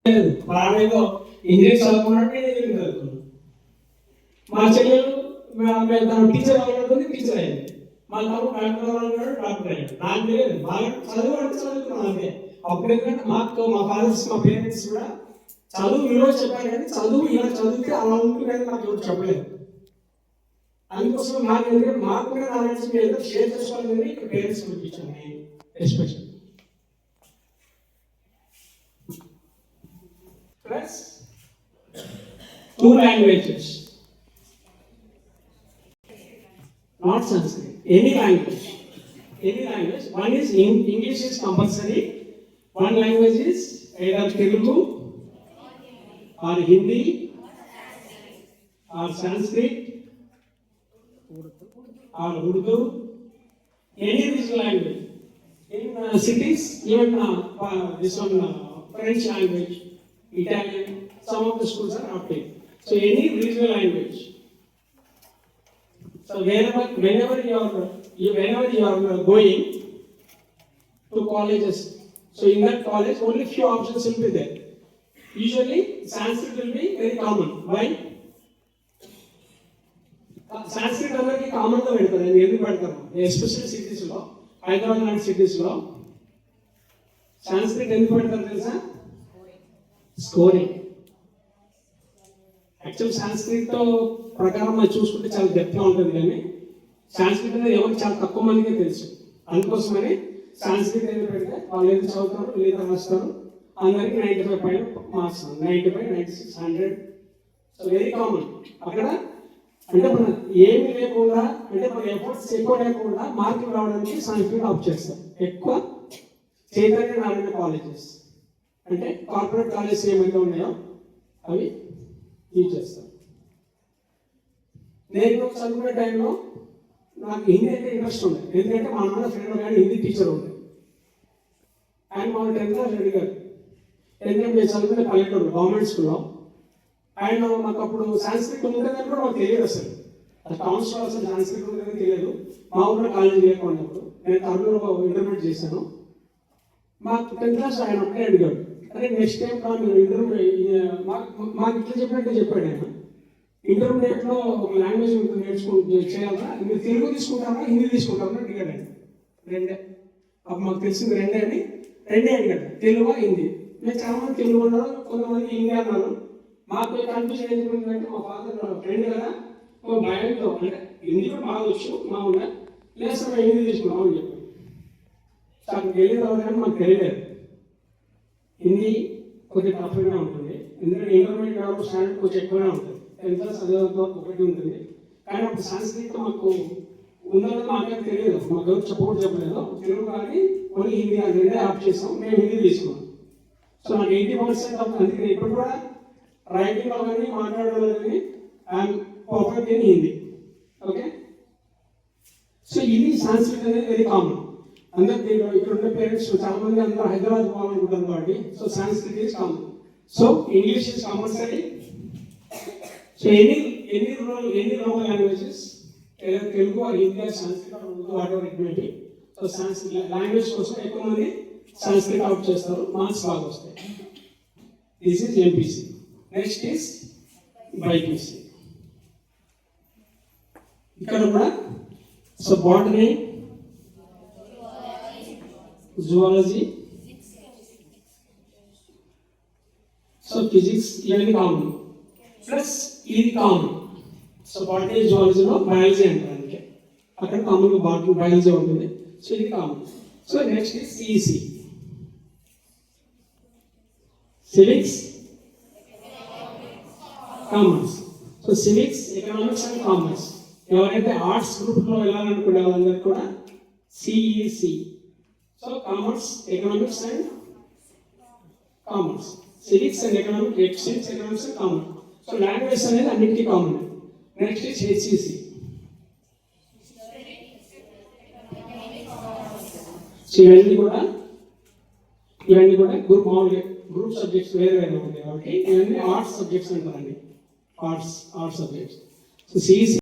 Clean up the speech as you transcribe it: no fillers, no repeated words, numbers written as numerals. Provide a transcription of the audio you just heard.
ఏదో English చదువుకున్నట్టు engineering చదువుకున్నాను. మా చెల్లెలు తను టీచర్ అవ్వాలనుకుంది, టీచర్ అయింది. మా తమ్ముడు డాక్టర్ అవ్వాలనుకున్నాడు, డాక్టర్ అయ్యాడు. నాకు తెలియదు బాగా చదువు అంటే చదువుకున్నాను అంతే. అప్పుడు ఎందుకంటే మాకు మా ఫాదర్స్ మా పేరెంట్స్ కూడా చదువు విలువ చెప్పారు, కానీ చదువు ఇలా చదివితే అలా ఉంటుందని నాకు ఎవరు చెప్పలేదు. అందుకోసం నాకు ఎందుకంటే మాకు కూడా నాలెడ్జ్ ఏదో షేర్ చేసుకోవాలని ఇక్కడ పేరెంట్స్ పంపించాను నేను special. Plus 2 languages, not Sanskrit, any language. One is English is compulsory. One language is either Telugu or Hindi or Sanskrit or Urdu, any regional language. In cities, even this one French language, Italian, some of the schools are opting. So any regional language. So whenever you are going to colleges, so in that college only few options will be there. Usually Sanskrit will be very common. Why? Sanskrit అందరికి common గా పెడతారు. ఎందుకు పెడతారు? Especially cities లో, హైదరాబాద్ లాంటి cities లో Sanskrit ఎందుకు పెడతారు తెలుసా? స్కోరింగ్. యాక్చువల్ సాంస్క్రిట్ ప్రకారం మనం చూసుకుంటే చాలా డెప్త్గా ఉంటుంది, కానీ సాంస్క్రిట్ అనేది ఎవరికి చాలా తక్కువ మందికే తెలుసు. అందుకోసమని సాంస్క్రిట్ ఏదో పెడితే వాళ్ళు ఏదో చదువుతారు, లేదా రాస్తారు, అందరికి 95 పైన మార్క్స్, 95, 96, 100. So very common. అక్కడ అంటే మనం ఏమి లేకుండా, అంటే మన ఎఫర్ట్స్ ఎక్కువ లేకుండా మార్కులు రావడానికి సాంస్క్రిట్ ఆప్ చేస్తారు. ఎక్కువ చైతన్య నారాయణ కాలేజెస్ అంటే కార్పొరేట్ కాలేజెస్ ఏమైతే ఉన్నాయో అవి యూజ్ చేస్తాను. నేను చదువుకునే టైంలో నాకు హిందీ అయితే ఇంట్రెస్ట్ ఉంది, ఎందుకంటే మా అన్న ఫ్రెండ్ కానీ హిందీ టీచర్ ఉంది. ఆయన మా 10th క్లాస్ అడిగారు, ఎందుకంటే నేను చదువుకునే పల్లెటూరు గవర్నమెంట్ స్కూల్లో. ఆయన మాకు అప్పుడు సాంస్క్రిట్ ఉంటుందని కూడా మాకు తెలియదు, అసలు టౌన్స్లో అసలు సాంస్క్రిట్ ఉంటుందని తెలియదు. మా ఊళ్ళో కాలేజీ లేకున్నప్పుడు నేను కర్నూలులో ఇంటర్మీడియట్ చేశాను. మాకు 10th క్లాస్ ఆయన ఒక్కడే అడిగాడు, అరే నెక్స్ట్ టైం మీరు ఇంటర్మీడియట్ మాకు ఇట్లా చెప్పినట్టు చెప్పాడు ఆయన. ఇంటర్మీడియట్లో ఒక లాంగ్వేజ్ చేయాలా, మీరు తెలుగు తీసుకుంటారా హిందీ తీసుకుంటారా అడిగాడు ఆయన. రెండే, అప్పుడు మాకు తెలిసింది రెండే అడిగాడు, తెలుగు హిందీ. మేము చాలా మంది తెలుగు ఉన్నారు, కొంతమంది హిందీ అన్నారు. మాకు కన్ఫ్యూజన్ ఎందుకంటే మా ఫాదర్ ఫ్రెండ్ కదా, ఒక భయంతో అంటే హిందీ కూడా బాగా వచ్చు మామూలుగా, లేదు సార్ మేము హిందీ తీసుకున్నామని చెప్పాను. సో అక్కడికి వెళ్ళిన తర్వాత కానీ మాకు తెలియలేదు. హిందీ కొద్దిగా టఫ్గా ఉంటుంది, ఎందుకంటే ఇంటర్మీడియట్ వరకు స్టాండర్డ్ కొంచెం ఎక్కువగా ఉంటుంది. 10th క్లాస్ చదివేంత ఒకటి ఉంటుంది, కానీ అప్పుడు సాంస్క్రిట్ మాకు ఉందని మాకేం తెలియదు, మాకు ఎవరు చెప్పలేదు. తెలుగు కానీ కొన్ని హిందీ అది రెండే ఆప్ చేసాం, మేము హిందీ తీసుకున్నాం. సో నాకు 80% అందుకని ఇప్పుడు కూడా రైటింగ్లో కానీ మాట్లాడడంలో కానీ I'm perfect in Hindi. Okay, so ఇది సాంస్క్రిట్ అనేది వెరీ కామన్. అందరు ఇక్కడ ఉన్న పేరెంట్స్ చాలా మంది అందరూ హైదరాబాద్ పోవాలనుకుంటారు కాబట్టి, so Sanskrit is common. So English is compulsory. So any local languages, Telugu or Hindi or Sanskrit or Urdu whatever it may be. So Sanskrit language కోసం ఎక్కువ మంది సాంస్క్రిట్ అవుట్ చేస్తారు, మార్క్స్ బాగా వస్తాయి. This is MPC. Next is BiPC. ఇక్కడ కూడా so botany, zoology, so physics ఇవన్నీ common, plus ఇది కామన్. సో బాటనీ జువాలజీలో బయాలజీ అంటారు, అంటే అక్కడ కామన్గా బాటనీ బయాలజీ ఉంటుంది. సో ఇది common. So next is CEC, civics, commerce. So civics, economics and commerce. ఎవరైతే ఆర్ట్స్ గ్రూప్లో వెళ్ళాలనుకునే వాళ్ళందరికీ కూడా CEC. So commerce, economics and commerce, civics and economics, economics and commerce. So language అనేది అన్నిటికీ common. Next is HEC. So ఇవన్నీ కూడా మామూలుగా group subjects వేరే ఉంటాయి కాబట్టి ఇవన్నీ ఆర్ట్స్ సబ్జెక్ట్స్ అంటారండి, ఆర్ట్స్ సబ్జెక్ట్స్. So CEC